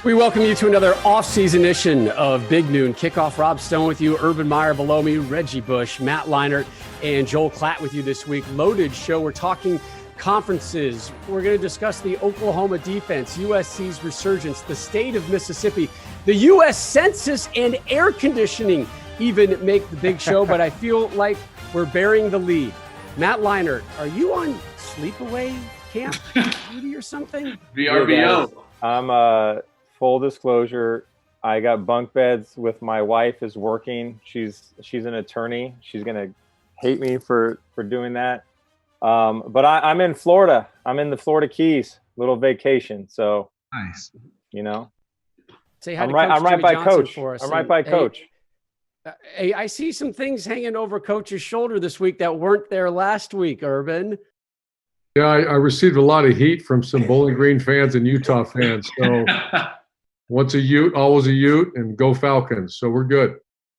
We welcome you to another off-season edition of Big Noon Kickoff. Rob Stone with you, Urban Meyer below me, Reggie Bush, Matt Leinart, and Joel Klatt with you this week. Loaded show. We're talking conferences. We're going to discuss the Oklahoma defense, USC's resurgence, the state of Mississippi, the U.S. Census, and air conditioning even make the big show, but I feel like we're bearing the lead. Matt Leinart, are you on sleepaway camp duty or something? VRBO. I'm full disclosure, I got bunk beds with my wife is working. She's an attorney. She's going to hate me for doing that. But I'm in Florida. I'm in the Florida Keys, little vacation. So Nice. You know, Say hi I'm to right. Coach I'm right Jimmy by Johnson Coach. for us. I'm right by Coach. Hey, I see some things hanging over Coach's shoulder this week that weren't there last week, Urban. Yeah, I received a lot of heat from some Bowling Green fans and Utah fans. So once a Ute, always a Ute, and go Falcons. So we're good.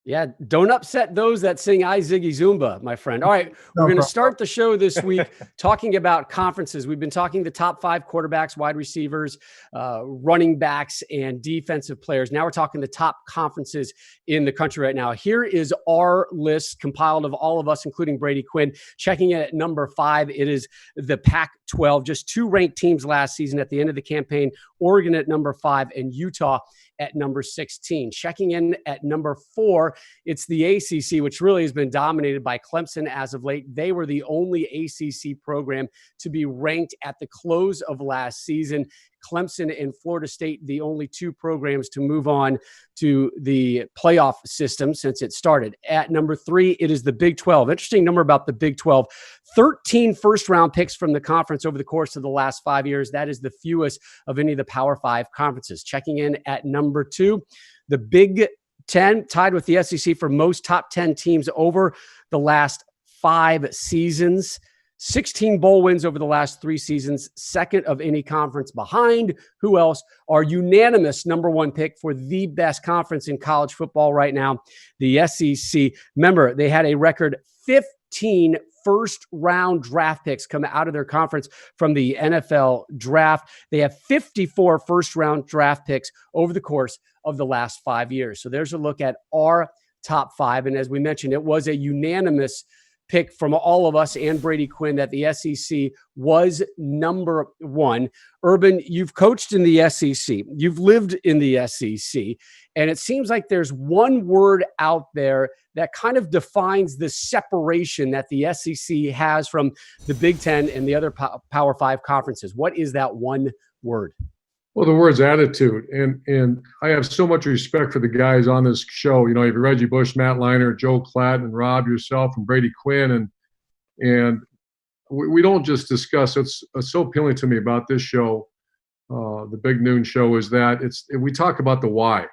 Yeah, don't upset those that sing I Ziggy Zumba, my friend. All right, we're going to start the show this week talking about conferences. We've been talking the top 5 quarterbacks, wide receivers, running backs, and defensive players. Now we're talking the top conferences in the country right now. Here is our list compiled of all of us, including Brady Quinn. Checking in at number 5, it is the Pac12. Just 2 ranked teams last season at the end of the campaign. Oregon at number 5 and Utah at number 16. Checking in at number 4, it's the ACC, which really has been dominated by Clemson as of late. They were the only ACC program to be ranked at the close of last season. Clemson and Florida State, the only 2 programs to move on to the playoff system since it started. At number 3, it is the Big 12. Interesting number about the Big 12. 13 first-round picks from the conference over the course of the last 5 years. That is the fewest of any of the Power 5 conferences. Checking in at number 2, the Big 10, tied with the SEC for most top 10 teams over the last 5 seasons. 16 bowl wins over the last 3 seasons, second of any conference behind. Who else? Our unanimous number 1 pick for the best conference in college football right now, the SEC. Remember, they had a record 15 first-round draft picks come out of their conference from the NFL draft. They have 54 first-round draft picks over the course of the last 5 years. So there's a look at our top 5. And as we mentioned, it was a unanimous pick from all of us and Brady Quinn that the SEC was number 1. Urban, you've coached in the SEC. You've lived in the SEC. And it seems like there's one word out there that kind of defines the separation that the SEC has from the Big 10 and the other Power 5 conferences. What is that one word? Well, the word's attitude. And I have so much respect for the guys on this show. You know, you have Reggie Bush, Matt Leinart, Joe Klatt, and Rob, yourself, and Brady Quinn. And we don't just discuss. It's so appealing to me about this show, the Big Noon show, is that we talk about the why.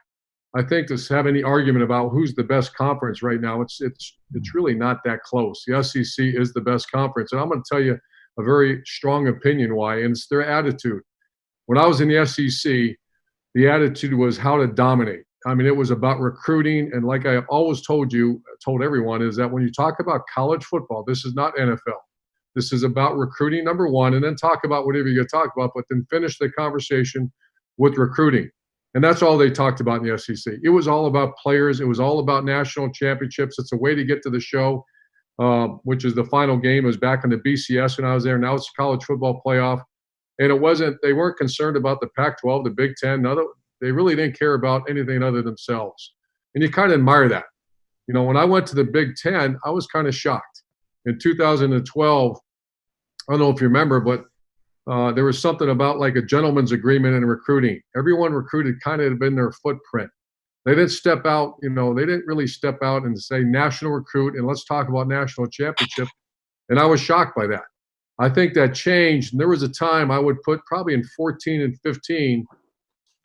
I think to have any argument about who's the best conference right now, it's really not that close. The SEC is the best conference. And I'm going to tell you a very strong opinion why, and it's their attitude. When I was in the SEC, the attitude was how to dominate. I mean, it was about recruiting. And like I have always told everyone, is that when you talk about college football, this is not NFL. This is about recruiting, number 1, and then talk about whatever you're going to talk about, but then finish the conversation with recruiting. And that's all they talked about in the SEC. It was all about players. It was all about national championships. It's a way to get to the show, which is the final game. It was back in the BCS when I was there. Now it's college football playoff. And they weren't concerned about the Pac-12, the Big 10. They really didn't care about anything other than themselves. And you kind of admire that. You know, when I went to the Big 10, I was kind of shocked. In 2012, I don't know if you remember, but there was something about like a gentleman's agreement in recruiting. Everyone recruited kind of in their footprint. They didn't step out, they didn't really step out and say national recruit and let's talk about national championship. And I was shocked by that. I think that changed. And there was a time I would put probably in 14 and 15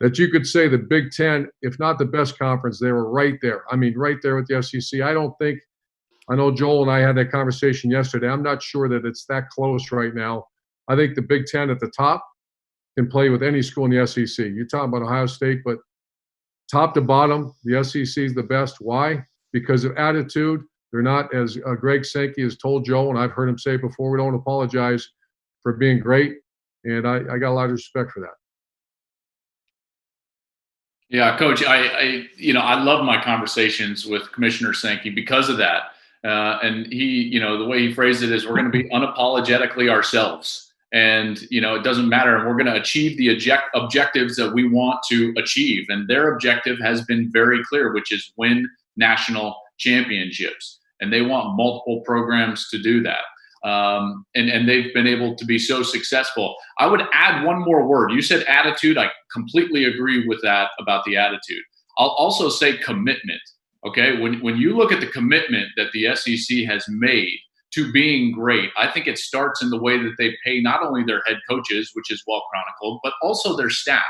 that you could say the Big 10, if not the best conference, they were right there. I mean, right there with the SEC. I know Joel and I had that conversation yesterday. I'm not sure that it's that close right now. I think the Big 10 at the top can play with any school in the SEC. You're talking about Ohio State, but top to bottom, the SEC is the best. Why? Because of attitude. They're not, as Greg Sankey has told Joe, and I've heard him say it before, we don't apologize for being great. And I got a lot of respect for that. Yeah, Coach, I love my conversations with Commissioner Sankey because of that. And he, the way he phrased it is, we're going to be unapologetically ourselves. And, it doesn't matter. And we're going to achieve the objectives that we want to achieve. And their objective has been very clear, which is win national championships. And they want multiple programs to do that. And they've been able to be so successful. I would add one more word. You said attitude. I completely agree with that about the attitude. I'll also say commitment. Okay, when you look at the commitment that the SEC has made to being great, I think it starts in the way that they pay not only their head coaches, which is well chronicled, but also their staff.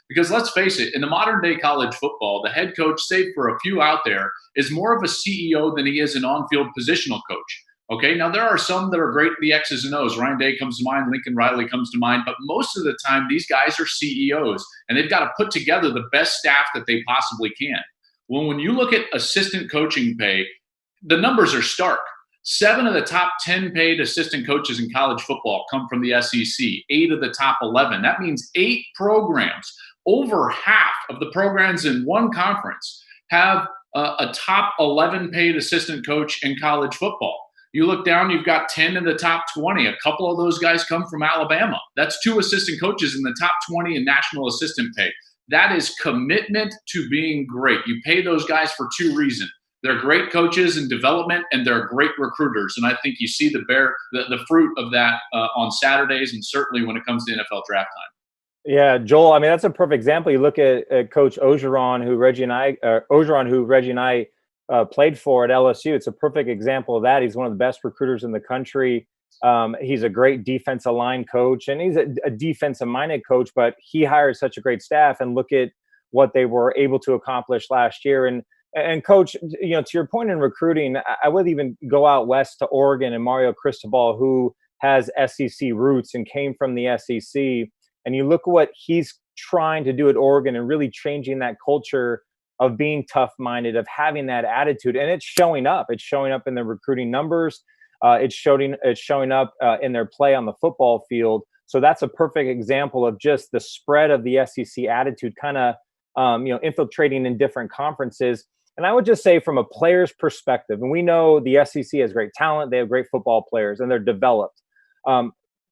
Because let's face it, in the modern day college football, the head coach, save for a few out there, is more of a CEO than he is an on-field positional coach. Okay, now there are some that are great at the X's and O's. Ryan Day comes to mind, Lincoln Riley comes to mind, but most of the time these guys are CEOs and they've got to put together the best staff that they possibly can. Well, when you look at assistant coaching pay, the numbers are stark. 7 of the top 10 paid assistant coaches in college football come from the SEC, 8 of the top 11. That means 8 programs, over half of the programs in one conference have a top 11 paid assistant coach in college football. You look down, you've got 10 in the top 20. A couple of those guys come from Alabama. That's 2 assistant coaches in the top 20 in national assistant pay. That is commitment to being great. You pay those guys for 2 reasons. They're great coaches in development, and they're great recruiters. And I think you see the fruit of that on Saturdays, and certainly when it comes to NFL draft time. Yeah, Joel. I mean, that's a perfect example. You look at Coach Orgeron, who Reggie and I played for at LSU. It's a perfect example of that. He's one of the best recruiters in the country. He's a great defensive line coach, and he's a defensive-minded coach, but he hired such a great staff, and look at what they were able to accomplish last year. And Coach, to your point in recruiting, I would even go out west to Oregon and Mario Cristobal, who has SEC roots and came from the SEC. And you look at what he's trying to do at Oregon and really changing that culture of being tough-minded, of having that attitude, and it's showing up. It's showing up in the recruiting numbers. It's showing up in their play on the football field. So that's a perfect example of just the spread of the SEC attitude, kind of infiltrating in different conferences. And I would just say, from a player's perspective, and we know the SEC has great talent, they have great football players, and they're developed.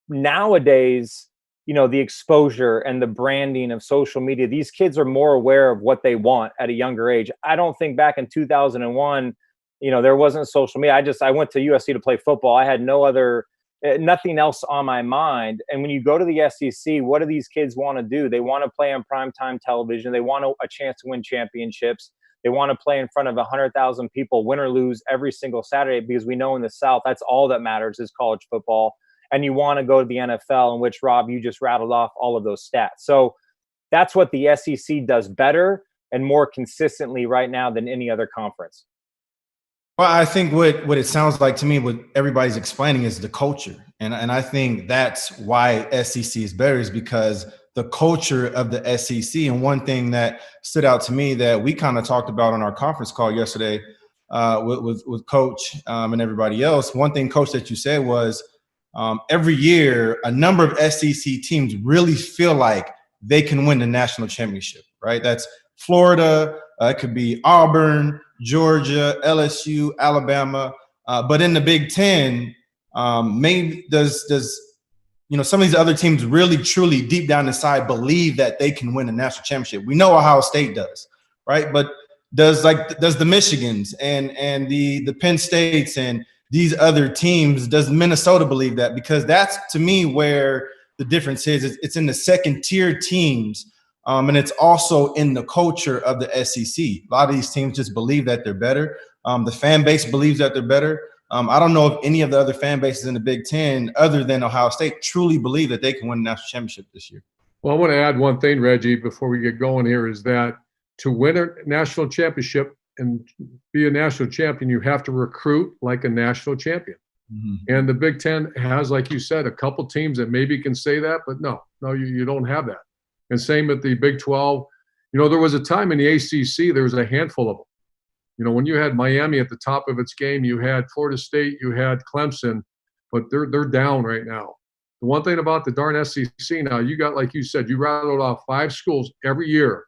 Nowadays, the exposure and the branding of social media, these kids are more aware of what they want at a younger age. I don't think back in 2001, there wasn't social media. I went to USC to play football. I had nothing else on my mind. And when you go to the SEC, what do these kids want to do? They want to play on primetime television. They want a chance to win championships. They want to play in front of 100,000 people, win or lose, every single Saturday, because we know in the South, that's all that matters is college football. And you want to go to the NFL, in which, Rob, you just rattled off all of those stats. So that's what the SEC does better and more consistently right now than any other conference. Well, I think what it sounds like to me, what everybody's explaining, is the culture. And I think that's why SEC is better, is because the culture of the SEC. And one thing that stood out to me that we kind of talked about on our conference call yesterday with Coach and everybody else, one thing, Coach, that you said was, every year, a number of SEC teams really feel like they can win the national championship, right? That's Florida, it could be Auburn, Georgia, LSU, Alabama. But in the Big Ten, maybe does some of these other teams really, truly, deep down inside, believe that they can win the national championship? We know Ohio State does, right? But does the Michigans and the Penn States and these other teams, does Minnesota believe that? Because that's, to me, where the difference is. It's in the second tier teams, and it's also in the culture of the SEC. A lot of these teams just believe that they're better. The fan base believes that they're better. I don't know if any of the other fan bases in the Big Ten, other than Ohio State, truly believe that they can win the national championship this year. Well, I want to add one thing, Reggie, before we get going here, is that to win a national championship and be a national champion, you have to recruit like a national champion. Mm-hmm. And the Big Ten has, like you said, a couple teams that maybe can say that, but no, you don't have that. And same with the Big 12. There was a time in the ACC, there was a handful of them. When you had Miami at the top of its game, you had Florida State, you had Clemson, but they're down right now. The one thing about the darn SEC now, you got, like you said, you rattled off 5 schools every year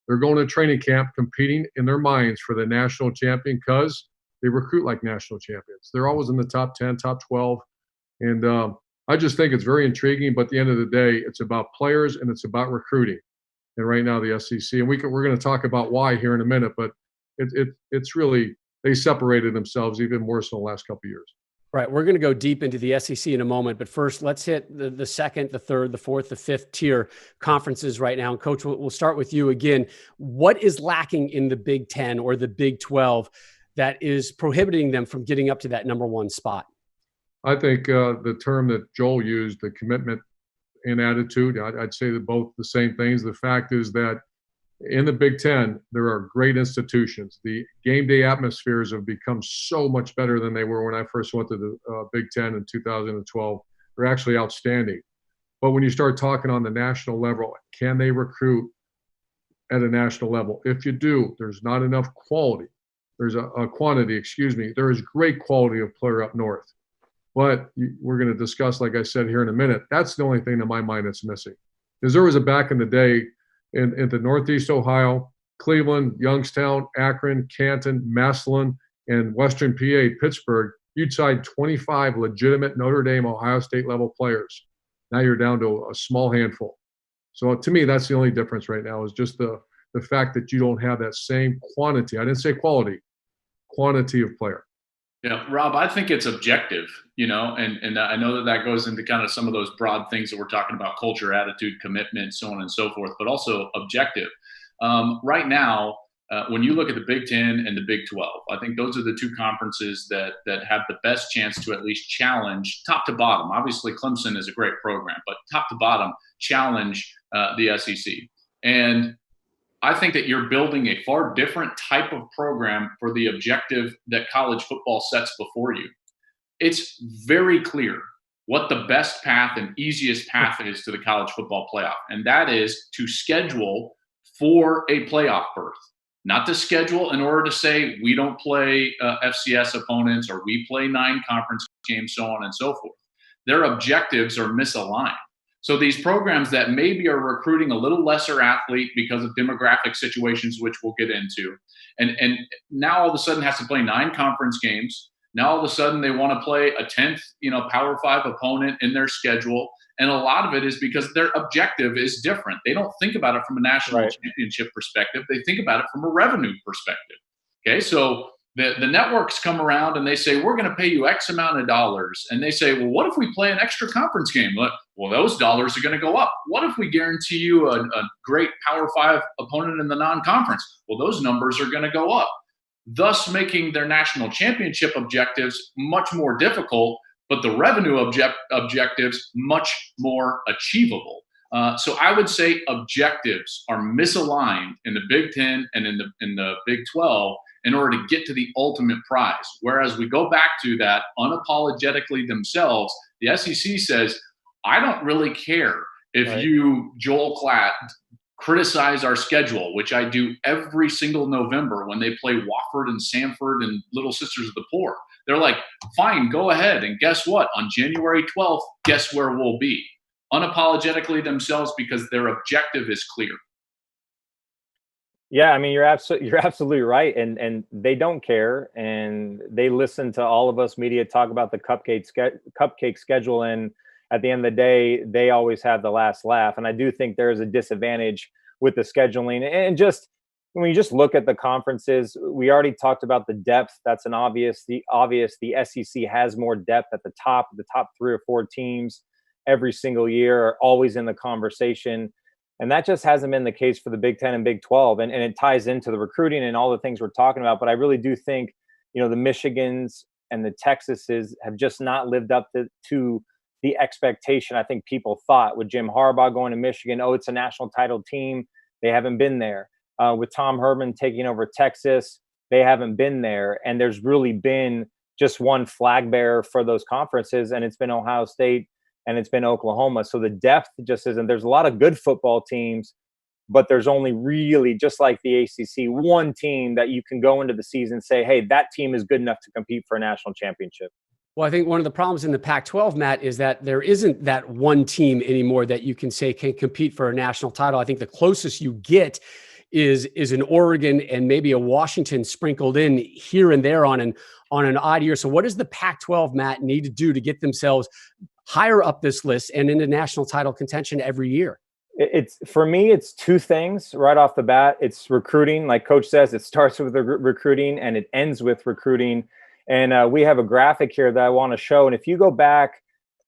They're going to training camp competing in their minds for the national champion because they recruit like national champions. They're always in the top 10, top 12. And I just think it's very intriguing. But at the end of the day, it's about players and it's about recruiting. And right now, the SEC, and we're going to talk about why here in a minute, but it's really, they separated themselves even more so in the last couple of years. Right. We're going to go deep into the SEC in a moment, but first let's hit the second, the third, the fourth, the fifth tier conferences right now. And Coach, we'll start with you again. What is lacking in the Big 10 or the Big 12 that is prohibiting them from getting up to that number one spot? I think the term that Joel used, the commitment and attitude, I'd say they're both the same things. The fact is that in the Big 10, there are great institutions. The game day atmospheres have become so much better than they were when I first went to the Big 10 in 2012. They're actually outstanding. But when you start talking on the national level, can they recruit at a national level? If you do, there's not enough quality. There's a quantity, excuse me. There is great quality of player up north. But we're going to discuss, like I said here in a minute, that's the only thing in my mind that's missing. Because there was a back in the day in the Northeast Ohio, Cleveland, Youngstown, Akron, Canton, Massillon, and Western PA, Pittsburgh, you'd sign 25 legitimate Notre Dame, Ohio State level players. Now you're down to a small handful. So to me, that's the only difference right now is just the fact that you don't have that same quantity. I didn't say quality, quantity of player. Yeah, Rob, I think it's objective, and I know that goes into kind of some of those broad things that we're talking about, culture, attitude, commitment, so on and so forth, but also objective. Right now, when you look at the Big 10 and the Big 12, I think those are the two conferences that have the best chance to at least challenge top to bottom. Obviously, Clemson is a great program, but top to bottom, challenge the SEC. And I think that you're building a far different type of program for the objective that college football sets before you. It's very clear what the best path and easiest path is to the college football playoff, and that is to schedule for a playoff berth, not to schedule in order to say we don't play FCS opponents or we play 9 conference games, so on and so forth. Their objectives are misaligned. So these programs that maybe are recruiting a little lesser athlete because of demographic situations, which we'll get into, and now all of a sudden has to play 9 conference games. Now all of a sudden they want to play a 10th, Power 5 opponent in their schedule. And a lot of it is because their objective is different. They don't think about it from a national championship perspective. They think about it from a revenue perspective. Okay, so the networks come around and they say, we're going to pay you X amount of dollars. And they say, well, what if we play an extra conference game? Well, those dollars are going to go up. What if we guarantee you a great Power 5 opponent in the non-conference? Well, those numbers are going to go up, thus making their national championship objectives much more difficult, but the revenue objectives much more achievable. So I would say objectives are misaligned in the Big 10 and in the Big 12 in order to get to the ultimate prize. Whereas we go back to that unapologetically themselves, the SEC says, I don't really care if you, Joel Klatt, criticize our schedule, which I do every single November when they play Wofford and Sanford and Little Sisters of the Poor. They're like, fine, go ahead. And guess what? On January 12th, guess where we'll be? Unapologetically themselves because their objective is clear. Yeah, I mean, you're absolutely right, and they don't care, and they listen to all of us media talk about the cupcake schedule, and at the end of the day, they always have the last laugh. And I do think there is a disadvantage with the scheduling, and just when you just look at the conferences, we already talked about the depth. That's an obvious. The SEC has more depth at the top. The top 3 or 4 teams every single year are always in the conversation. And that just hasn't been the case for the Big 10 and Big 12. And it ties into the recruiting and all the things we're talking about. But I really do think, the Michigans and the Texases have just not lived up to the expectation I think people thought with Jim Harbaugh going to Michigan. Oh, it's a national title team. They haven't been there. With Tom Herman taking over Texas, they haven't been there. And there's really been just one flag bearer for those conferences, and it's been Ohio State and it's been Oklahoma. So the depth just isn't. There's a lot of good football teams, but there's only really, just like the ACC, one team that you can go into the season and say, hey, that team is good enough to compete for a national championship. Well, I think one of the problems in the Pac-12, Matt, is that there isn't that one team anymore that you can say can compete for a national title. I think the closest you get is an Oregon and maybe a Washington sprinkled in here and there on an odd year. So what does the Pac-12, Matt, need to do to get themselves higher up this list and into national title contention every year? It's for me, it's two things right off the bat. It's recruiting. Like Coach says, it starts with the recruiting and it ends with recruiting. And we have a graphic here that I want to show. And if you go back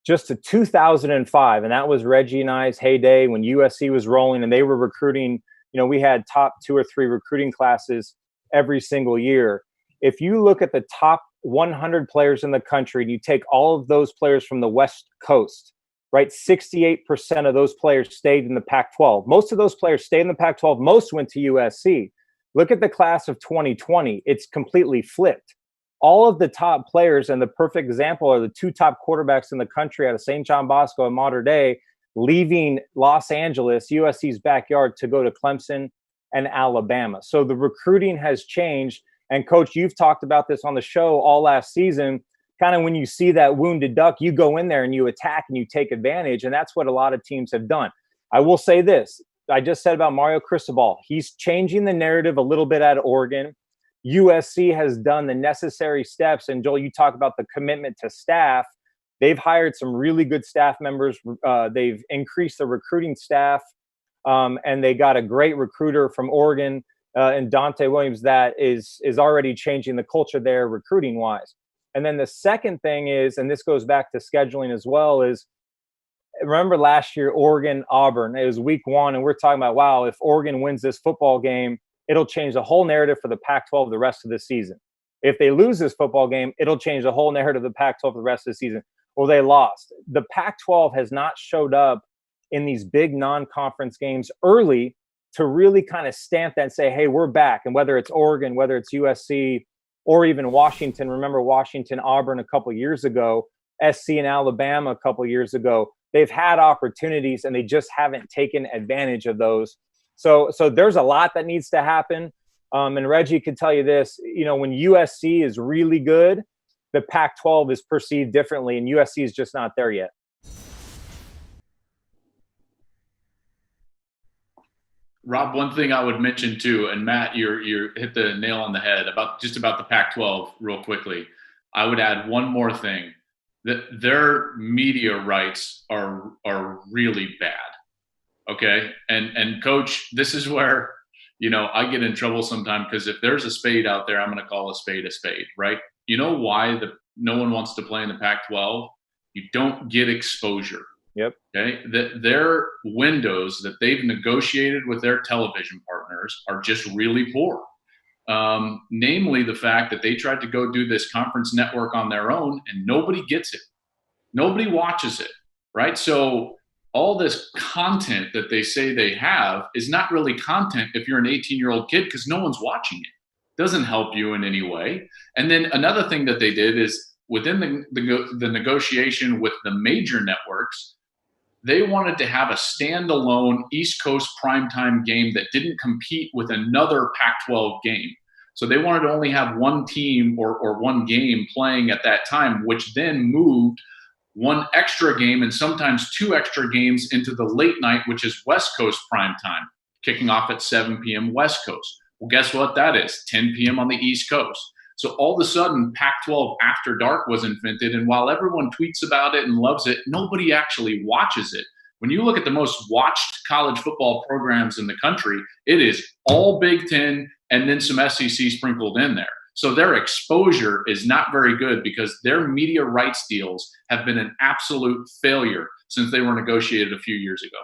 just to 2005, and that was Reggie and I's heyday when USC was rolling and they were recruiting, we had top 2 or 3 recruiting classes every single year. If you look at the top 100 players in the country and you take all of those players from the West Coast, right, 68% of those players stayed in the Pac-12. Most of those players stayed in the Pac-12. Most went to USC. Look at the class of 2020. It's completely flipped. All of the top players, and the perfect example are the 2 top quarterbacks in the country out of St. John Bosco and Mater Dei, leaving Los Angeles, USC's backyard, to go to Clemson and Alabama. So the recruiting has changed. And Coach, you've talked about this on the show all last season. Kind of when you see that wounded duck, you go in there and you attack and you take advantage. And that's what a lot of teams have done. I will say this. I just said about Mario Cristobal. He's changing the narrative a little bit at Oregon. USC has done the necessary steps. And Joel, you talk about the commitment to staff. They've hired some really good staff members. They've increased the recruiting staff. And they got a great recruiter from Oregon and Dante Williams that is already changing the culture there recruiting wise. And then the second thing is, and this goes back to scheduling as well, is remember last year, Oregon, Auburn, it was week 1. And we're talking about, wow, if Oregon wins this football game, it'll change the whole narrative for the Pac-12 the rest of the season. If they lose this football game, it'll change the whole narrative of the Pac-12 for the rest of the season. Well, they lost. The Pac-12 has not showed up in these big non-conference games early to really kind of stamp that and say, hey, we're back. And whether it's Oregon, whether it's USC, or even Washington, remember Washington, Auburn a couple years ago, SC and Alabama a couple years ago, they've had opportunities and they just haven't taken advantage of those. So there's a lot that needs to happen. And Reggie could tell you this, when USC is really good, the Pac-12 is perceived differently, and USC is just not there yet. Rob, one thing I would mention too, and Matt, you hit the nail on the head about the Pac-12 real quickly. I would add one more thing, that their media rights are really bad. Okay. And Coach, this is where, I get in trouble sometimes, because if there's a spade out there, I'm going to call a spade, right? You know why no one wants to play in the Pac-12? You don't get exposure. Yep. Okay. Their windows that they've negotiated with their television partners are just really poor. Namely, the fact that they tried to go do this conference network on their own and nobody gets it. Nobody watches it. Right. So all this content that they say they have is not really content if you're an 18-year-old kid, because no one's watching it. Doesn't help you in any way. And then another thing that they did is within the negotiation with the major networks, they wanted to have a standalone East Coast primetime game that didn't compete with another Pac-12 game. So they wanted to only have one team or one game playing at that time, which then moved one extra game and sometimes 2 extra games into the late night, which is West Coast primetime, kicking off at 7 p.m. West Coast. Well, guess what that is? 10 p.m. on the East Coast. So all of a sudden, Pac-12 After Dark was invented, and while everyone tweets about it and loves it, nobody actually watches it. When you look at the most watched college football programs in the country, it is all Big Ten and then some SEC sprinkled in there. So their exposure is not very good, because their media rights deals have been an absolute failure since they were negotiated a few years ago.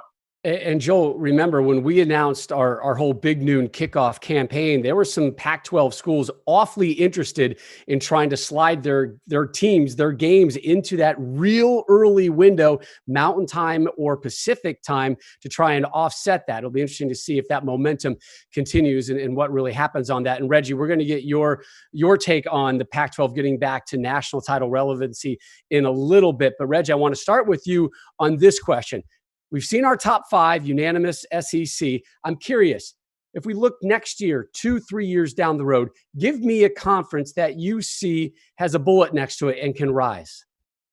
And Joel, remember when we announced our whole Big Noon Kickoff campaign, there were some Pac-12 schools awfully interested in trying to slide their teams, their games into that real early window, Mountain Time or Pacific Time, to try and offset that. It'll be interesting to see if that momentum continues and what really happens on that. And Reggie, we're going to get your take on the Pac-12 getting back to national title relevancy in a little bit. But Reggie, I want to start with you on this question. We've seen our top 5 unanimous SEC. I'm curious, if we look next year, 2-3 years down the road, give me a conference that you see has a bullet next to it and can rise.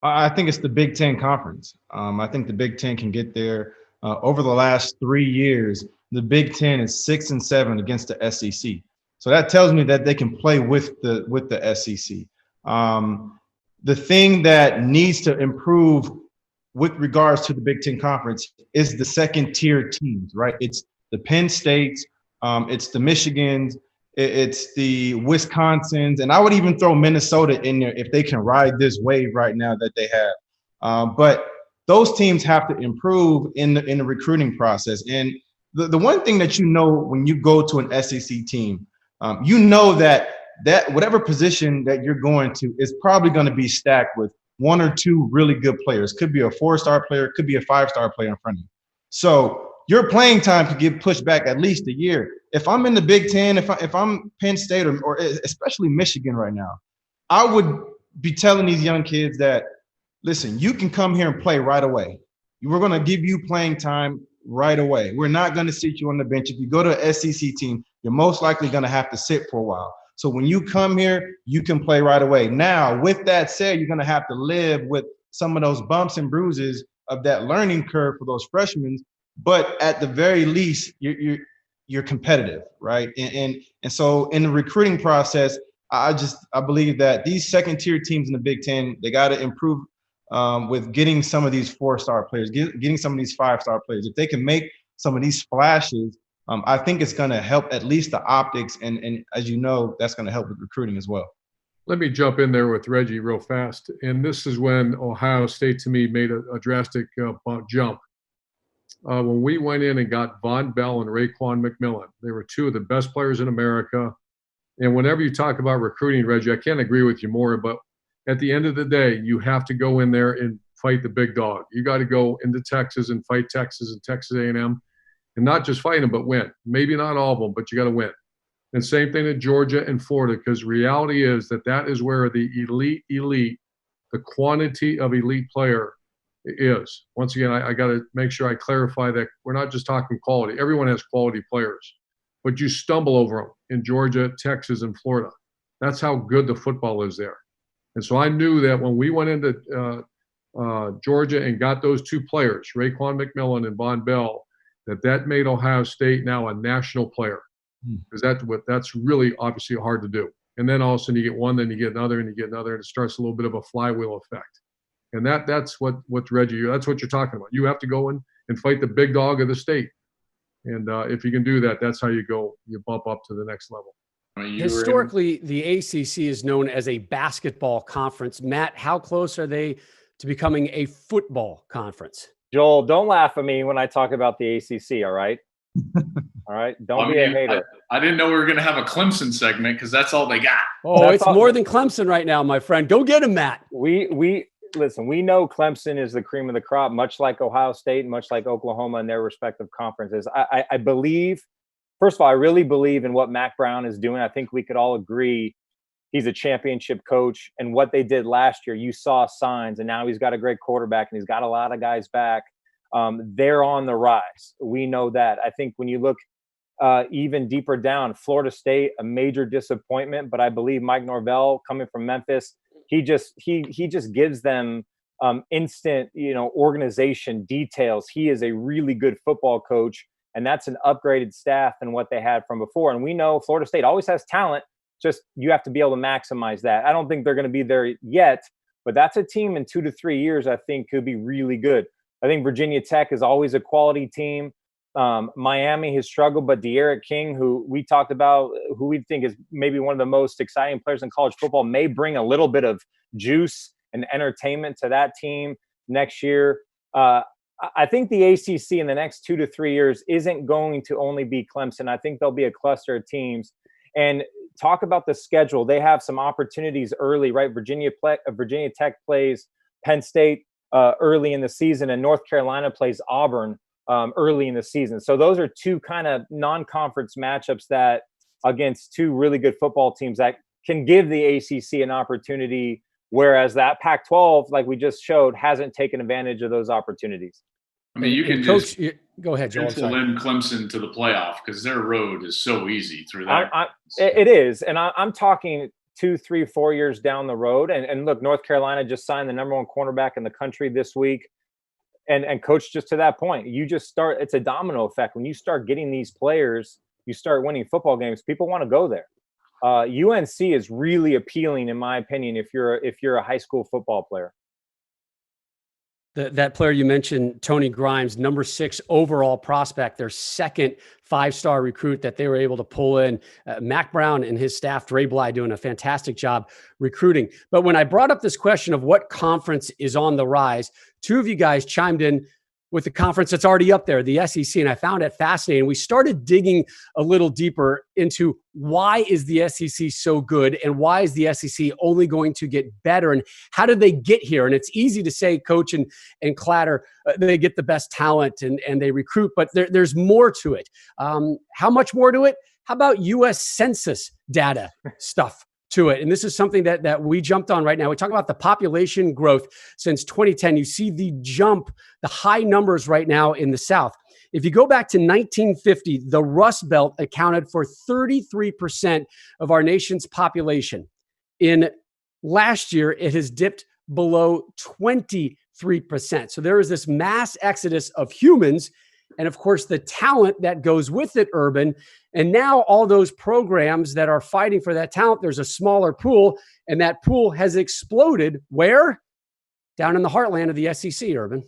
I think it's the Big Ten Conference. I think the Big Ten can get there. Over the last 3 years, The Big Ten is 6-7 against the SEC. So that tells me that they can play with the SEC. The thing that needs to improve with regards to the Big Ten Conference is the second tier teams, right? It's the Penn States, it's the Michigans, it's the Wisconsins, and I would even throw Minnesota in there if they can ride this wave right now that they have. But those teams have to improve in the recruiting process. And the one thing that you know when you go to an SEC team, you know that whatever position that you're going to is probably going to be stacked with one or two really good players. Could be a 4-star player, could be a 5-star player in front of you. So your playing time could get pushed back at least a year. If I'm in the Big Ten, if I'm Penn State or especially Michigan right now, I would be telling these young kids that, listen, you can come here and play right away. We're going to give you playing time right away. We're not going to sit you on the bench. If you go to an SEC team, you're most likely going to have to sit for a while. So when you come here, you can play right away. Now, with that said, you're going to have to live with some of those bumps and bruises of that learning curve for those freshmen. But at the very least, you're competitive, right? And so in the recruiting process, I believe that these second-tier teams in the Big Ten, they got to improve with getting some of these 4-star players, getting some of these 5-star players. If they can make some of these splashes, I think it's going to help at least the optics. And as you know, that's going to help with recruiting as well. Let me jump in there with Reggie real fast. And this is when Ohio State, to me, made a drastic jump. When we went in and got Von Bell and Raekwon McMillan, they were two of the best players in America. And whenever you talk about recruiting, Reggie, I can't agree with you more, but at the end of the day, you have to go in there and fight the big dog. You got to go into Texas and fight Texas and Texas A&M, and not just fight them, but win. Maybe not all of them, but you got to win. And same thing in Georgia and Florida, because reality is that is where the elite, the quantity of elite player is. Once again, I got to make sure I clarify that we're not just talking quality. Everyone has quality players, but you stumble over them in Georgia, Texas, and Florida. That's how good the football is there. And so I knew that when we went into Georgia and got those two players, Raekwon McMillan and Von Bell, that made Ohio State now a national player, because that's really obviously hard to do. And then all of a sudden you get one, then you get another, and you get another, and it starts a little bit of a flywheel effect. And that's what Reggie, that's what you're talking about. You have to go in and fight the big dog of the state. And if you can do that, that's how you bump up to the next level. Historically, the ACC is known as a basketball conference. Matt, how close are they to becoming a football conference? Joel, don't laugh at me when I talk about the ACC, all right? All right? Don't be a hater. I didn't know we were going to have a Clemson segment because that's all they got. Oh, it's more than Clemson right now, my friend. Go get him, Matt. Listen, we know Clemson is the cream of the crop, much like Ohio State, much like Oklahoma in their respective conferences. I believe, first of all, I really believe in what Mac Brown is doing. I think we could all agree he's a championship coach. And what they did last year, you saw signs, and now he's got a great quarterback and he's got a lot of guys back. They're on the rise. We know that. I think when you look even deeper down, Florida State, a major disappointment, but I believe Mike Norvell, coming from Memphis, he just gives them instant, organization details. He is a really good football coach, and that's an upgraded staff than what they had from before. And we know Florida State always has talent. Just you have to be able to maximize that. I don't think they're going to be there yet, but that's a team in 2 to 3 years I think could be really good. I think Virginia Tech is always a quality team. Miami has struggled, but De'Aaron King, who we talked about, who we think is maybe one of the most exciting players in college football, may bring a little bit of juice and entertainment to that team next year. I think the ACC in the next 2 to 3 years isn't going to only be Clemson. I think there'll be a cluster of teams. And talk about the schedule. They have some opportunities early, right? Virginia Tech plays Penn State early in the season, and North Carolina plays Auburn early in the season. So those are two kind of non-conference matchups that against two really good football teams that can give the ACC an opportunity, whereas that Pac-12, like we just showed, hasn't taken advantage of those opportunities. I mean, you can Coach, go ahead, Joel. pencil in Clemson to the playoff because their road is so easy through that. It is, and I'm talking 2, 3, 4 years down the road. And look, North Carolina just signed the #1 cornerback in the country this week. And coach, just to that point, you just start, it's a domino effect. When you start getting these players, you start winning football games, people want to go there. UNC is really appealing, in my opinion, if you're a high school football player. That player you mentioned, Tony Grimes, number 6 overall prospect, their second 5-star recruit that they were able to pull in. Mac Brown and his staff, Dre Bly, doing a fantastic job recruiting. But when I brought up this question of what conference is on the rise, 2 of you guys chimed in with the conference that's already up there, the SEC, and I found it fascinating. We started digging a little deeper into why is the SEC so good and why is the SEC only going to get better and how did they get here? And it's easy to say, Coach and Klatt, they get the best talent and they recruit, but there's more to it. How much more to it? How about U.S. Census data stuff to it? And this is something that we jumped on right now. We talk about the population growth since 2010. You see the jump, the high numbers right now in the South. If you go back to 1950, the Rust Belt accounted for 33% of our nation's population. In last year, it has dipped below 23%. So there is this mass exodus of humans and, of course, the talent that goes with it, Urban. And now all those programs that are fighting for that talent, there's a smaller pool, and that pool has exploded. Where? Down in the heartland of the SEC, Urban.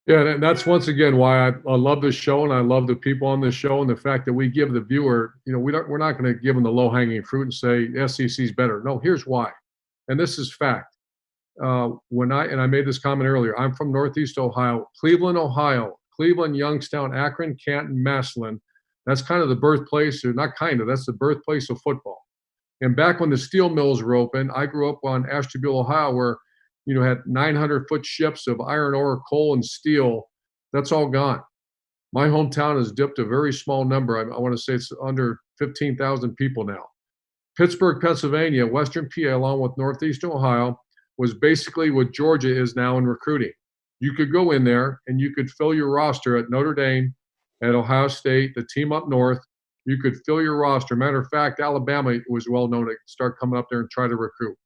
Yeah, and that's once again why I love this show, and I love the people on this show, and the fact that we give the viewer, we're not going to give them the low-hanging fruit and say SEC is better. No, here's why, and this is fact. When I made this comment earlier, I'm from Northeast Ohio, Cleveland, Ohio. Cleveland, Youngstown, Akron, Canton, Massillon. That's kind of the birthplace, or not kind of, that's the birthplace of football. And back when the steel mills were open, I grew up on Ashtabula, Ohio, where had 900-foot ships of iron ore, coal, and steel. That's all gone. My hometown has dipped a very small number. I want to say it's under 15,000 people now. Pittsburgh, Pennsylvania, Western PA, along with Northeast Ohio, was basically what Georgia is now in recruiting. You could go in there and you could fill your roster at Notre Dame, at Ohio State, the team up north. You could fill your roster. Matter of fact, Alabama was well known to start coming up there and try to recruit.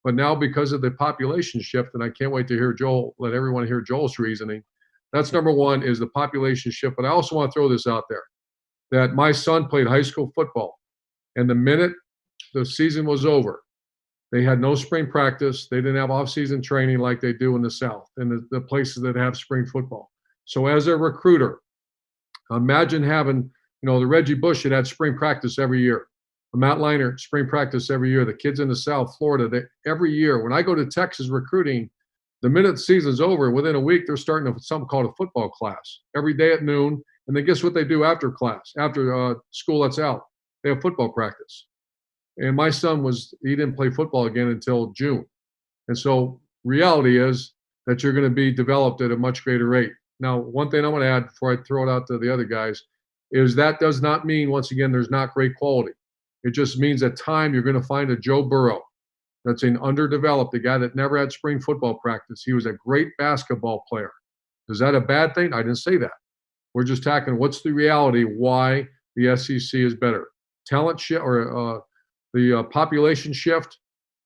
But now because of the population shift, and I can't wait to hear let everyone hear Joel's reasoning. That's number one, is the population shift. But I also want to throw this out there, that my son played high school football. And the minute the season was over, they had no spring practice. They didn't have off-season training like they do in the South and the places that have spring football. So as a recruiter, imagine having, the Reggie Bush had spring practice every year. Matt Leinart, spring practice every year. The kids in the South, Florida, every year. When I go to Texas recruiting, the minute the season's over, within a week, they're starting something called a football class every day at noon. And then guess what they do after class, after school lets out? They have football practice. And my son he didn't play football again until June. And so reality is that you're going to be developed at a much greater rate. Now, one thing I want to add before I throw it out to the other guys is that does not mean, once again, there's not great quality. It just means at time you're going to find a Joe Burrow that's an underdeveloped, a guy that never had spring football practice. He was a great basketball player. Is that a bad thing? I didn't say that. We're just talking what's the reality, why the SEC is better. Talent shift, or the population shift,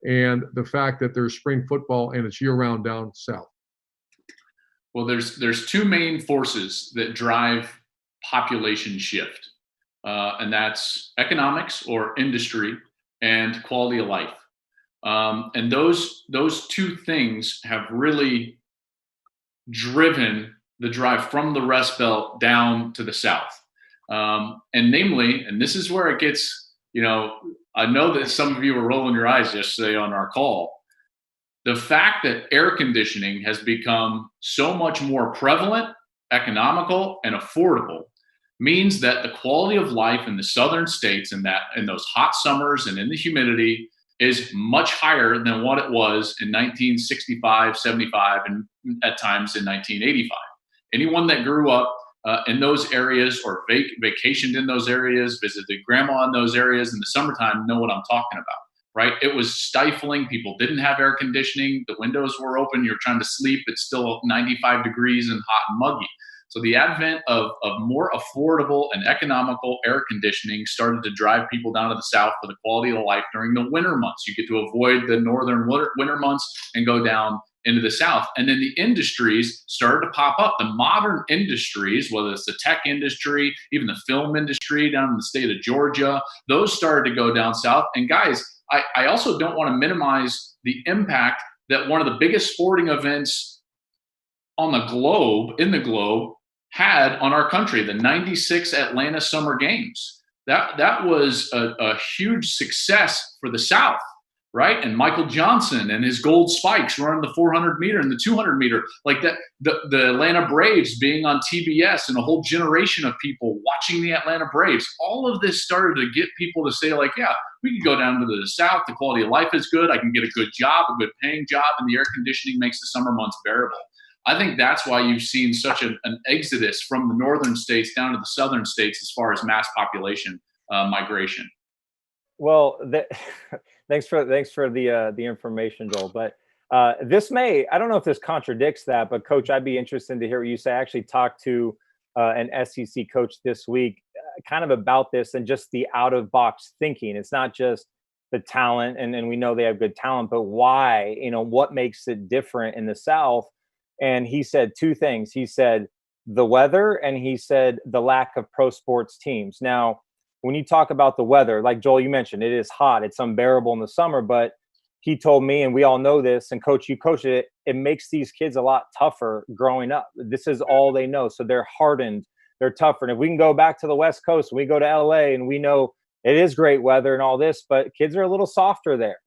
and the fact that there's spring football and it's year-round down south. Well, there's 2 main forces that drive population shift, and that's economics or industry and quality of life. And those 2 things have really driven the drive from the Rust Belt down to the South. And namely, and this is where it gets, I know that some of you were rolling your eyes yesterday on our call. The fact that air conditioning has become so much more prevalent, economical, and affordable means that the quality of life in the southern states in those hot summers and in the humidity is much higher than what it was in 1965, 75, and at times in 1985. Anyone that grew up in those areas or vacationed in those areas, visited grandma in those areas in the summertime know what I'm talking about, right? It was stifling. People didn't have air conditioning. The windows were open. You're trying to sleep. It's still 95 degrees and hot and muggy. So the advent of more affordable and economical air conditioning started to drive people down to the South for the quality of life during the winter months. You get to avoid the northern winter months and go down into the South. And then the industries started to pop up. The modern industries, whether it's the tech industry, even the film industry down in the state of Georgia, those started to go down South. And guys, I also don't want to minimize the impact that one of the biggest sporting events on the globe, had on our country, the 96 Atlanta Summer Games. That was a huge success for the South. Right. And Michael Johnson and his gold spikes running the 400 meter and the 200 meter, like that, the Atlanta Braves being on TBS and a whole generation of people watching the Atlanta Braves. All of this started to get people to say, like, yeah, we can go down to the South. The quality of life is good. I can get a good job, a good paying job, and the air conditioning makes the summer months bearable. I think that's why you've seen such an exodus from the northern states down to the southern states as far as mass population migration. Well, thanks for the information, Joel. But this I don't know if this contradicts that, but Coach, I'd be interested to hear what you say. I actually talked to an SEC coach this week kind of about this and just the out of box thinking. It's not just the talent, and we know they have good talent, but why, what makes it different in the South? And he said two things. He said the weather, and he said the lack of pro sports teams. Now, when you talk about the weather, like Joel, you mentioned, it is hot. It's unbearable in the summer. But he told me, and we all know this, and Coach, you coached it, it makes these kids a lot tougher growing up. This is all they know. So they're hardened. They're tougher. And if we can go back to the West Coast, we go to LA, and we know it is great weather and all this, but kids are a little softer there.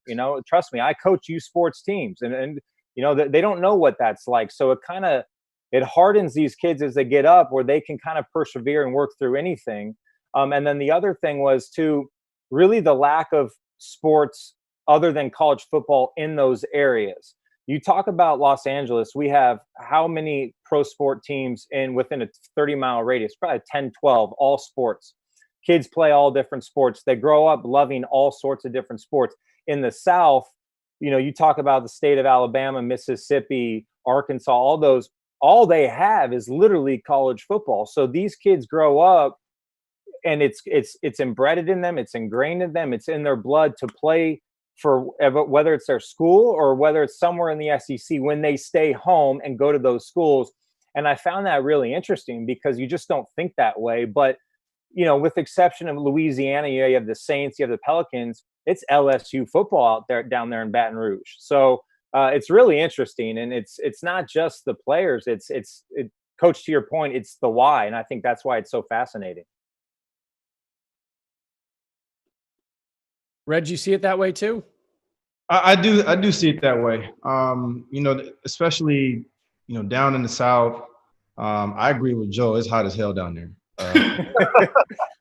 Trust me, I coach youth sports teams, and they don't know what that's like. So it hardens these kids as they get up, where they can kind of persevere and work through anything. And then the other thing was too, really the lack of sports other than college football in those areas. You talk about Los Angeles, we have how many pro sport teams within a 30-mile radius, probably 10, 12, all sports. Kids play all different sports. They grow up loving all sorts of different sports. In the South, you talk about the state of Alabama, Mississippi, Arkansas, all they have is literally college football. So these kids grow up, and it's embedded in them, it's ingrained in them, it's in their blood to play for whether it's their school or whether it's somewhere in the SEC when they stay home and go to those schools. And I found that really interesting because you just don't think that way. But, with the exception of Louisiana, you have the Saints, you have the Pelicans, it's LSU football down there in Baton Rouge. So it's really interesting. And it's not just the players, it's Coach, to your point, it's the why. And I think that's why it's so fascinating. Reg, you see it that way too? I do see it that way. Especially, down in the South. I agree with Joe. It's hot as hell down there.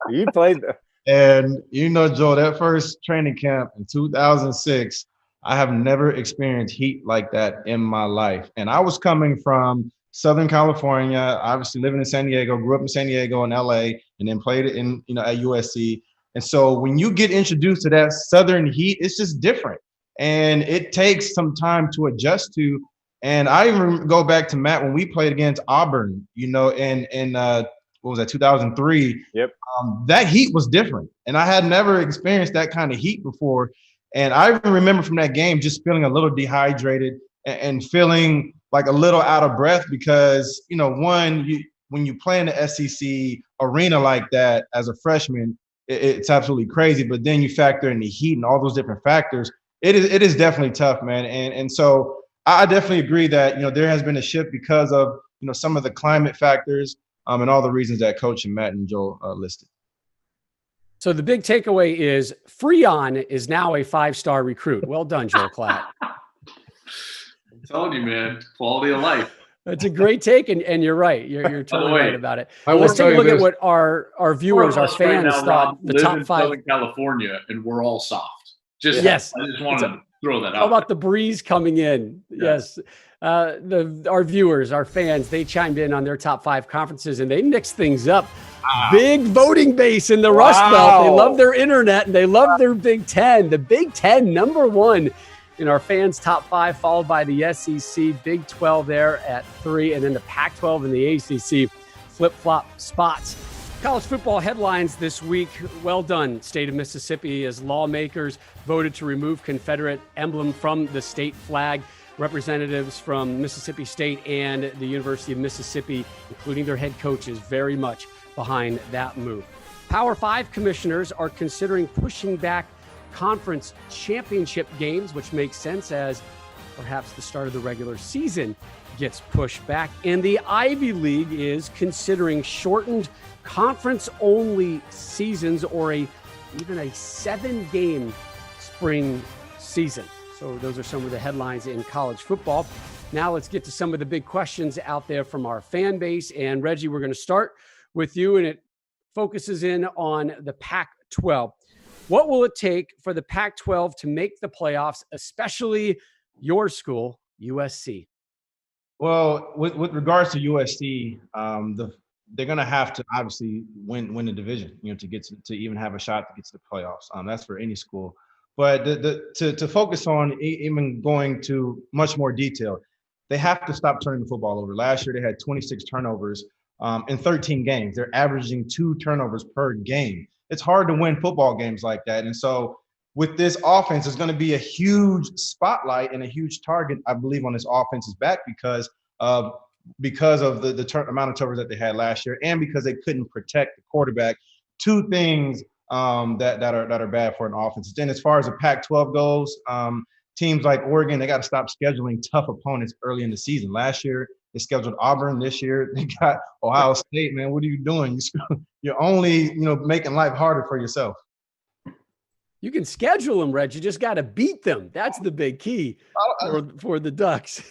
You played and Joe, that first training camp in 2006, I have never experienced heat like that in my life. And I was coming from Southern California, obviously living in San Diego, grew up in San Diego and LA, and then played it in, at USC. And so when you get introduced to that Southern heat, it's just different. And it takes some time to adjust to. And I even go back to Matt when we played against Auburn, in what was that, 2003? Yep. That heat was different. And I had never experienced that kind of heat before. And I even remember from that game just feeling a little dehydrated and feeling like a little out of breath because, when you play in the SEC arena like that as a freshman, it's absolutely crazy. But then you factor in the heat and all those different factors. It is definitely tough, man. And so I definitely agree that, there has been a shift because of, some of the climate factors and all the reasons that Coach and Matt and Joel listed. So the big takeaway is Freon is now a 5-star recruit. Well done, Joel Klatt. I'm telling you, man, quality of life. That's a great take, and you're right. You're totally right about it. Let's take a look at what our viewers, our fans thought the top 5. Southern California, and we're all soft. Yes. I just wanted to throw that out. How about the breeze coming in? Yes. Our viewers, our fans, they chimed in on their top 5 conferences, and they mixed things up. Big voting base in the Rust Belt. They love their internet, and they love their Big Ten. The Big Ten, number 1 in our fans' top 5, followed by the SEC, Big 12 there at 3, and then the Pac-12 and the ACC flip-flop spots. College football headlines this week. Well done, state of Mississippi, as lawmakers voted to remove Confederate emblem from the state flag. representatives from Mississippi State and the University of Mississippi, including their head coaches, very much behind that move. Power 5 commissioners are considering pushing back conference championship games, which makes sense as perhaps the start of the regular season gets pushed back. And the Ivy League is considering shortened conference-only seasons or even a 7-game spring season. So those are some of the headlines in college football. Now let's get to some of the big questions out there from our fan base. And Reggie, we're going to start with you, and it focuses in on the Pac-12. What will it take for the Pac-12 to make the playoffs, especially your school, USC? Well, with regards to USC, they're going to have to obviously win the division, to get to even have a shot to get to the playoffs. That's for any school. But to focus on even going to much more detail, they have to stop turning the football over. Last year, they had 26 turnovers in 13 games. They're averaging 2 turnovers per game. It's hard to win football games like that. And so with this offense, there's going to be a huge spotlight and a huge target, I believe, on this offense's back because of the amount of turnovers that they had last year and because they couldn't protect the quarterback. 2 things that are bad for an offense. Then as far as the Pac-12 goes, teams like Oregon, they got to stop scheduling tough opponents early in the season. Last year, they scheduled Auburn. This year, they got Ohio State. Man, what are you doing? You're only, making life harder for yourself. You can schedule them, Reg. You just got to beat them. That's the big key for the Ducks.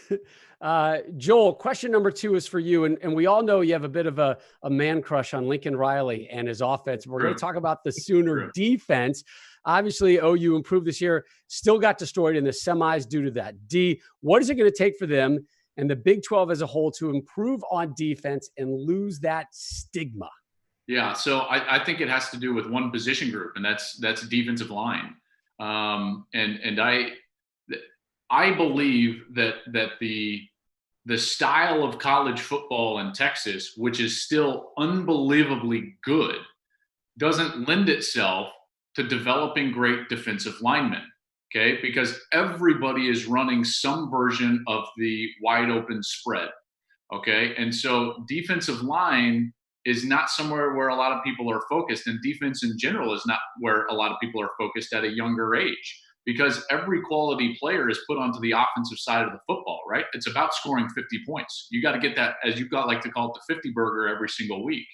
Joel, question number 2 is for you. And we all know you have a bit of a man crush on Lincoln Riley and his offense. We're going to talk about the Sooner defense. Obviously, OU improved this year, still got destroyed in the semis due to that. D, what is it going to take for them and the Big 12 as a whole to improve on defense and lose that stigma? Yeah, so I think it has to do with one position group, and that's defensive line. And I believe that the style of college football in Texas, which is still unbelievably good, doesn't lend itself to developing great defensive linemen. Okay, because everybody is running some version of the wide open spread. Okay, and so defensive line is not somewhere where a lot of people are focused, and defense in general is not where a lot of people are focused at a younger age, because every quality player is put onto the offensive side of the football, right? It's about scoring 50 points. You got to get that, as you've got like to call it, the 50 burger every single week.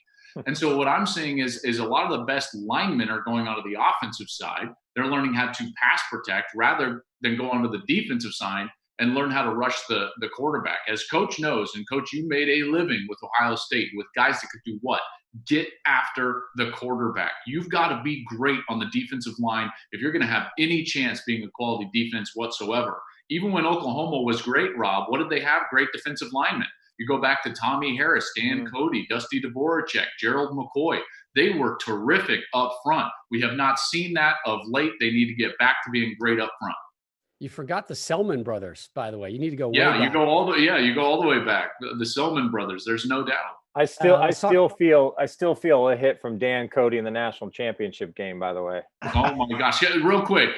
And so what I'm seeing is a lot of the best linemen are going onto the offensive side. They're learning how to pass protect rather than go onto the defensive side and learn how to rush the quarterback. As Coach knows, and Coach, you made a living with Ohio State with guys that could do what? Get after the quarterback. You've got to be great on the defensive line if you're going to have any chance being a quality defense whatsoever. Even when Oklahoma was great, Rob, what did they have? Great defensive linemen. You go back to Tommy Harris, Dan Cody, Dusty Dvoracek, Gerald McCoy. They were terrific up front. We have not seen that of late. They need to get back to being great up front. You forgot the Selman brothers, by the way. You need to go way back. You go all the way back. The Selman brothers, there's no doubt. I still feel a hit from Dan Cody in the national championship game, by the way. Oh my gosh. Yeah, real quick.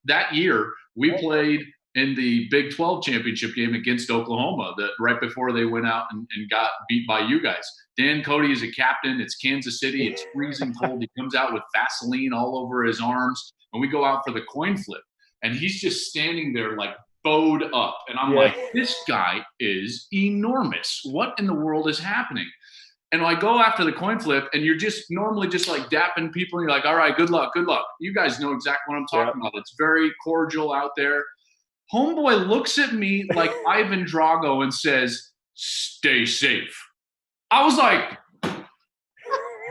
That year we played in the Big 12 championship game against Oklahoma right before they went out and got beat by you guys. Dan Cody is a captain. It's Kansas City. It's freezing cold. He comes out with Vaseline all over his arms, and we go out for the coin flip. And he's just standing there like bowed up. And I'm like, this guy is enormous. What in the world is happening? And I go after the coin flip, and you're just normally just like dapping people. And you're like, all right, good luck, good luck. You guys know exactly what I'm talking about. It's very cordial out there. Homeboy looks at me like Ivan Drago and says, stay safe. I was like,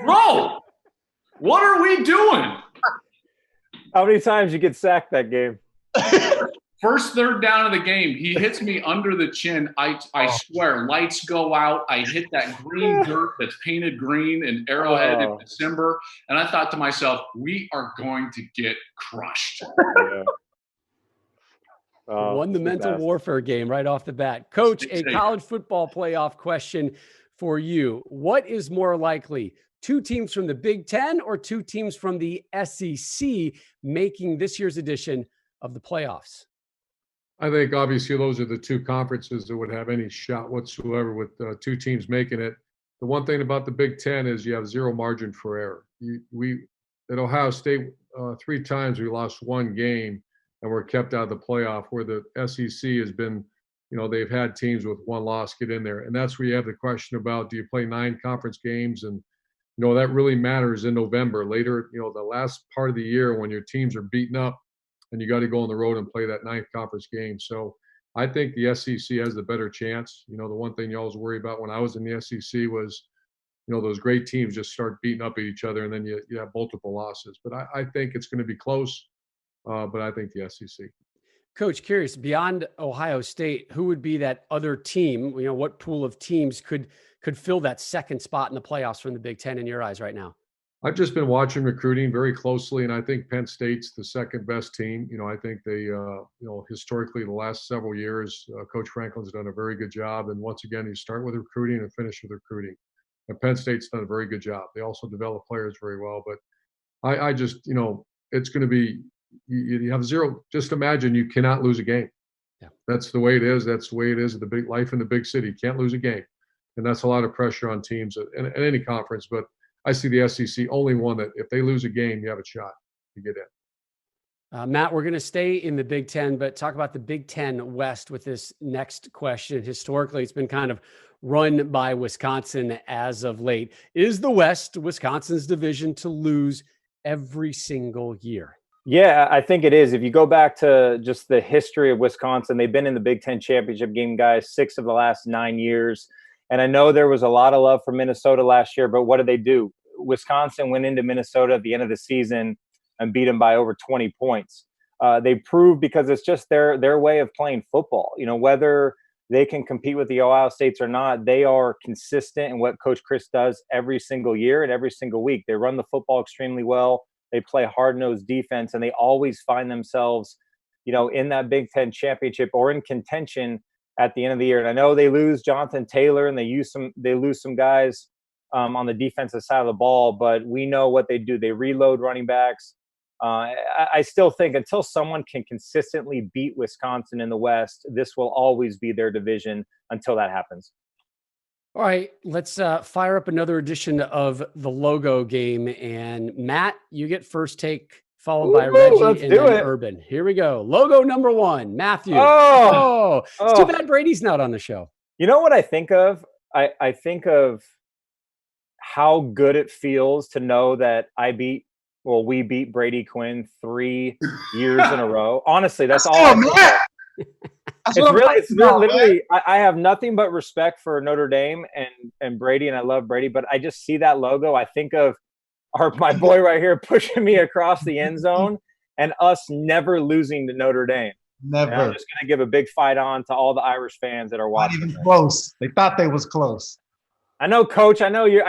bro, what are we doing? How many times you get sacked that game? First third down of the game, he hits me under the chin. I swear, lights go out. I hit that green dirt that's painted green in Arrowhead in December. And I thought to myself, we are going to get crushed. Won the mental warfare game right off the bat. Coach, a college football playoff question for you. What is more likely, 2 teams from the Big Ten or 2 teams from the SEC making this year's edition of the playoffs? I think obviously those are the two conferences that would have any shot whatsoever with two teams making it. The one thing about the Big Ten is you have zero margin for error. We at Ohio State 3 times we lost 1 game and were kept out of the playoff. Where the SEC has been, they've had teams with 1 loss get in there, and that's where you have the question about do you play 9 conference games, and that really matters in November. Later, the last part of the year when your teams are beaten up and you got to go on the road and play that 9th conference game. So I think the SEC has the better chance. The one thing you always worry about when I was in the SEC was, those great teams just start beating up at each other and then you have multiple losses. But I think it's going to be close, but I think the SEC. Coach, curious, beyond Ohio State, who would be that other team? What pool of teams could fill that 2nd spot in the playoffs from the Big Ten in your eyes right now? I've just been watching recruiting very closely, and I think Penn State's the 2nd best team. I think they, historically the last several years, Coach Franklin's done a very good job. And once again, you start with recruiting and finish with recruiting. And Penn State's done a very good job. They also develop players very well. But I just, it's going to be, you have zero. Just imagine you cannot lose a game. Yeah. That's the way it is. That's the way it is at the big life in the big city. You can't lose a game. And that's a lot of pressure on teams at any conference. But I see the SEC only one that if they lose a game, you have a shot to get in. Matt, we're going to stay in the Big Ten, but talk about the Big Ten West with this next question. Historically, it's been kind of run by Wisconsin as of late. Is the West Wisconsin's division to lose every single year? Yeah, I think it is. If you go back to just the history of Wisconsin, they've been in the Big Ten championship game, guys, 6 of the last 9 years. And I know there was a lot of love for Minnesota last year, but what did they do? Wisconsin went into Minnesota at the end of the season and beat them by over 20 points. They proved, because it's just their way of playing football. Whether they can compete with the Ohio States or not, they are consistent in what Coach Chris does every single year and every single week. They run the football extremely well. They play hard-nosed defense, and they always find themselves, in that Big Ten championship or in contention at the end of the year. And I know they lose Jonathan Taylor and they lose some guys on the defensive side of the ball, but we know what they do. They reload running backs. I still think until someone can consistently beat Wisconsin in the West, this will always be their division until that happens. All right, let's fire up another edition of the Logo Game. And Matt, you get first take, followed by Reggie and then Urban. Here we go. Logo number 1, Matthew. It's too bad Brady's not on the show. You know what I think of? I think of how good it feels to know that we beat Brady Quinn 3 years in a row. Honestly, that's all. It's literally, I have nothing but respect for Notre Dame and Brady, and I love Brady, but I just see that logo. I think of my boy right here pushing me across the end zone and us never losing to Notre Dame. Never. And I'm just going to give a big fight on to all the Irish fans that are watching. Not even close. They thought they was close. I know, Coach. I know you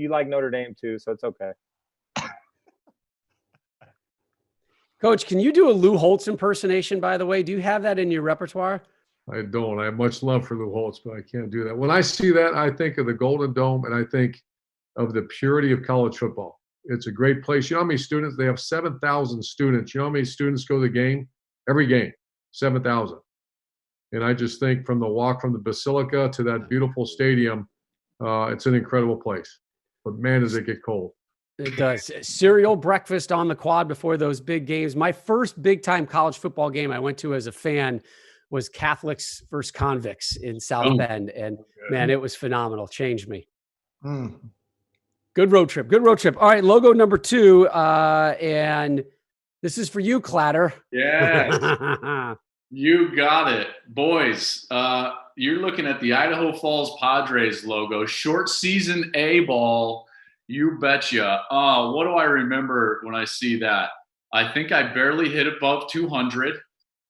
like Notre Dame too, so it's okay. Coach, can you do a Lou Holtz impersonation, by the way? Do you have that in your repertoire? I don't. I have much love for Lou Holtz, but I can't do that. When I see that, I think of the Golden Dome, and I think of the purity of college football. It's a great place. You know how many students? They have 7,000 students. You know how many students go to the game? Every game, 7,000. And I just think from the walk from the Basilica to that beautiful stadium, it's an incredible place. But man, does it get cold. It does. Cereal breakfast on the quad before those big games. My first big-time college football game I went to as a fan was Catholics versus Convicts in South Bend. And, man, it was phenomenal. Changed me. Good road trip. Good road trip. All right, logo number 2. And this is for you, Klatter. Yeah. You got it. Boys, you're looking at the Idaho Falls Padres logo. Short season A ball. You betcha. What do I remember when I see that? I think I barely hit above 200.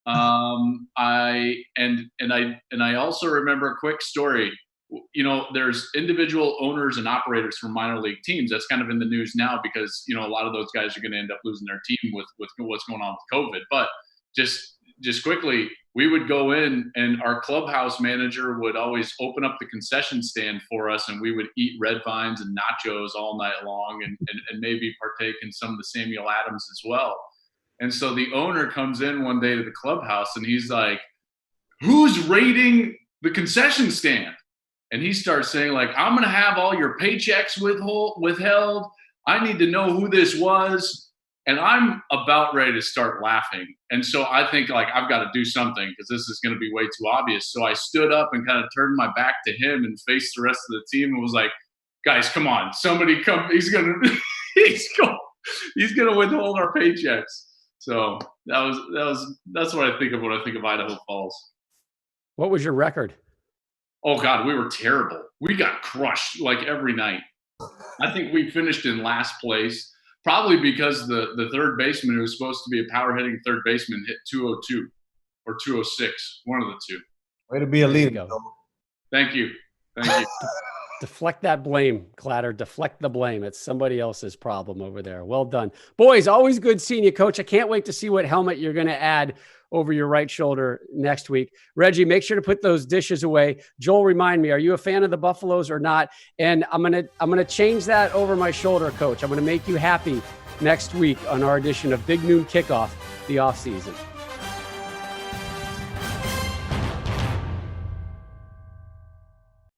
I also remember a quick story. There's individual owners and operators from minor league teams. That's kind of in the news now because a lot of those guys are going to end up losing their team with what's going on with COVID. But just quickly, we would go in and our clubhouse manager would always open up the concession stand for us, and we would eat red vines and nachos all night long and maybe partake in some of the Samuel Adams as well. And so the owner comes in one day to the clubhouse and he's like, who's raiding the concession stand? And he starts saying like, I'm going to have all your paychecks withheld. I need to know who this was. And I'm about ready to start laughing. And so I think like, I've got to do something because this is going to be way too obvious. So I stood up and kind of turned my back to him and faced the rest of the team and was like, guys, come on, somebody come. He's going to withhold our paychecks. So that's what I think of when I think of Idaho Falls. What was your record? Oh God, we were terrible. We got crushed like every night. I think we finished in last place, probably because the third baseman who was supposed to be a power hitting third baseman hit 202 or 206, one of the two. Way to be a leader. Thank you. Thank you. Deflect that blame, Klatter. Deflect the blame. It's somebody else's problem over there. Well done. Boys, always good seeing you, Coach. I can't wait to see what helmet you're going to add over your right shoulder next week. Reggie, make sure to put those dishes away. Joel, remind me, are you a fan of the Buffaloes or not? And I'm gonna change that over my shoulder, Coach. I'm going to make you happy next week on our edition of Big Noon Kickoff, the off season.